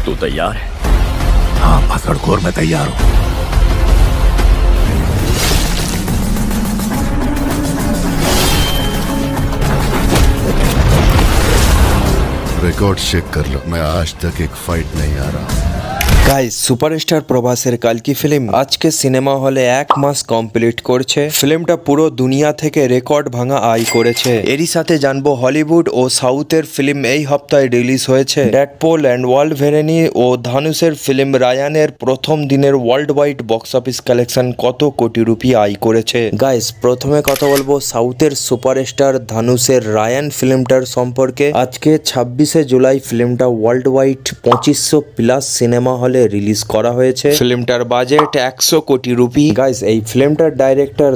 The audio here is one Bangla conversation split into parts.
तू तैयार है? हाँ भसड़खोर, मैं तैयार हूँ। रिकॉर्ड चेक कर लो, मैं आज तक एक फाइट नहीं आ रहा। গাইস সুপারস্টার প্রভাসের কালকি ফিল্ম আজকে সিনেমা হলে 1 মাস কমপ্লিট করছে। ফিল্মটা পুরো দুনিয়া থেকে রেকর্ড ভাঙা আয় করেছে। এরই সাথে জানবো হলিউড ও সাউথের ফিল্ম এই সপ্তাহে রিলিজ হয়েছে। ডেডপুল অ্যান্ড ওয়ালভেরেনি ও ধানুষের ফিল্ম রায়ানের প্রথম দিনের world wide box office collection কত কোটি রুপি আয় করেছে। গাইস প্রথমে কথা বলবো সাউথের সুপারস্টার ধানুষের রায়ান ফিল্মটার সম্পর্কে। আজকে 26শে জুলাই ফিল্মটা ওয়ার্ল্ড ওয়াইড 2500+ সিনেমা হলে রিলিজ করা হয়েছে। ফিল্মটার বাজেট 100 কোটি রুপি। গাইস এই ফিল্মটার ডাইরেক্টর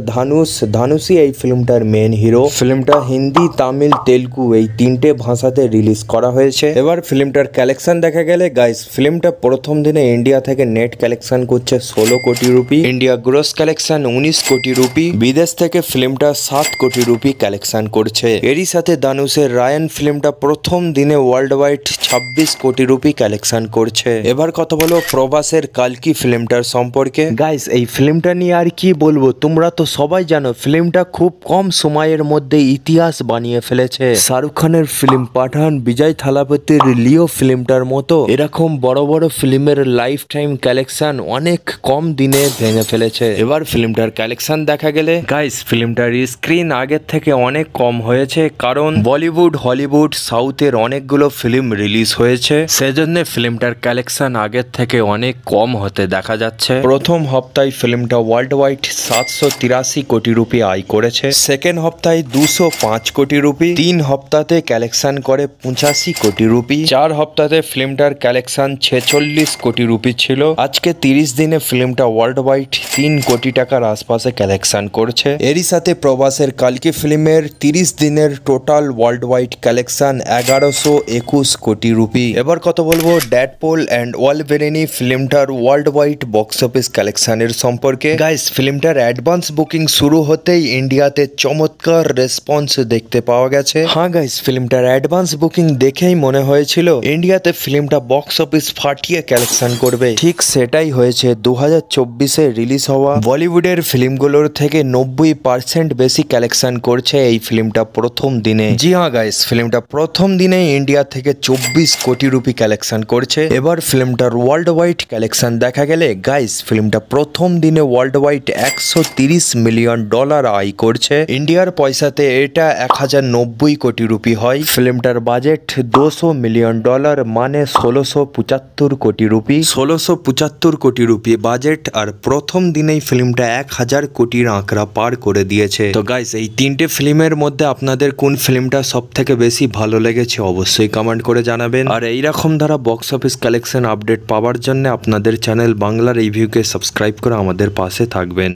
ধানুষই এই ফিল্মটার মেন হিরো। ফিল্মটা হিন্দি, তামিল, তেলুগু এই 3টে ভাষাতে রিলিজ করা হয়েছে। এবার ফিল্মটার কালেকশন দেখা গেলে গাইস ফিল্মটা প্রথম দিনে ইন্ডিয়া থেকে নেট কালেকশন করছে 16 কোটি রুপি। ইন্ডিয়া গ্রস কালেকশন 19 কোটি রুপি। বিদেশ থেকে ফিল্মটা 7 কোটি রুপি কালেকশন করছে। এরই সাথে ধানুষের রায়ান ফিল্মটা প্রথম দিনে ওয়ার্ল্ড ওয়াইড 26 কোটি রুপি কালেকশন করছে। এবার কথা বলো প্রভাসের কালকি ফিল্মটার সম্পর্কে। গাইস এই ফিল্মটা নিয়ে আর কি বলবো, তোমরা তো সবাই জানো ফিল্মটা খুব কম সময়ের মধ্যে ইতিহাস বানিয়ে ফেলেছে। শাহরুখ খানের ফিল্ম পাঠান, বিজয় থালাপতির লিও ফিল্মটার মতো এরকম বড় বড় ফিল্মের লাইফ টাইম কালেকশন অনেক কম দিনে ভেঙে ফেলেছে। এবার ফিল্মটার কালেকশন দেখা গেলে গাইস ফিল্মটার স্ক্রিন আগের থেকে অনেক কম হয়েছে, কারণ বলিউড, হলিউড, সাউথের অনেকগুলো ফিল্ম রিলিজ হয়েছে, সেজন্য ফিল্মটার কালেকশন আগের থেকে অনেক কম হতে দেখা যাচ্ছে। প্রথম সপ্তাহে ফিল্মটা ওয়ার্ল্ড ওয়াইড 783 কোটি রুপি আয় করেছে। সেকেন্ড সপ্তাহে 205 কোটি রুপি। 3 সপ্তাহে কালেকশন করে 85 কোটি রুপি। 4 সপ্তাহে ফিল্মটার কালেকশন 46 কোটি রুপি ছিল। আজকে 30 দিনে ফিল্মটা ওয়ার্ল্ড ওয়াইড 3 কোটি টাকার আশপাশে কালেকশন করছে। এরই সাথে প্রভাসের কালকি ফিল্মের 30 দিনের টোটাল ওয়ার্ল্ড ওয়াইড কালেকশন 1121 কোটি রুপি। এবার কথা বলবো ডেডপুল অ্যান্ড ওয়ালভেরেনি ফিল্মটার ওয়ার্ল্ড ওয়াইড বক্স অফিস কালেকশনের সম্পর্কে। গাইস ফিল্মটার অ্যাডভান্স বুকিং শুরু হতেই ইন্ডিয়াতে চমৎকার রেসপন্স দেখতে পাওয়া গেছে। হ্যাঁ গাইস ফিল্মটার অ্যাডভান্স বুকিং দেখেই মনে হয়েছিল ইন্ডিয়াতে ফিল্মটা বক্স অফিস ফাটিয়ে কালেকশন করবে। ঠিক সেটাই হয়েছে। 2024-এ রিলিজ হওয়া বলিউডের ফিল্মগুলোর থেকে 90% বেশি কালেকশন করছে এই ফিল্মটা প্রথম দিনে। জি হ্যাঁ গাইস ফিল্মটা প্রথম দিনে ইন্ডিয়া থেকে 24 কোটি রুপি কালেকশন করছে। এবার ফিল্মটার ওয়ার্ল্ড ওয়াইড কালেকশন দেখা গেলে গাইস ফিল্মটা প্রথম দিনে ওয়ার্ল্ড ওয়াইড 130 মিলিয়ন ডলার আয় করছে। ইন্ডিয়ার পয়সাতে এটা 1090 কোটি রুপি হয়। ফিল্মটার বাজেট 200 মিলিয়ন ডলার মানে 1675 কোটি রুপি। 1675 কোটি রুপি বাজেট, আর প্রথম দিনেই ফিল্মটা 1000 কোটির আঁকড়া পার করে দিয়েছে। তো গাইস এই 3টে ফিল্মের মধ্যে আপনাদের কোন ফিল্মটা সব থেকে বেশি ভালো লেগেছে অবশ্যই কমেন্ট করে জানাবেন। আর এইরকম ধারা বক্স অফিস কালেকশন আপডেট পাওয়ার জন্য আপনাদের চ্যানেল বাংলা রিভিউকে সাবস্ক্রাইব করে আমাদের পাশে থাকবেন।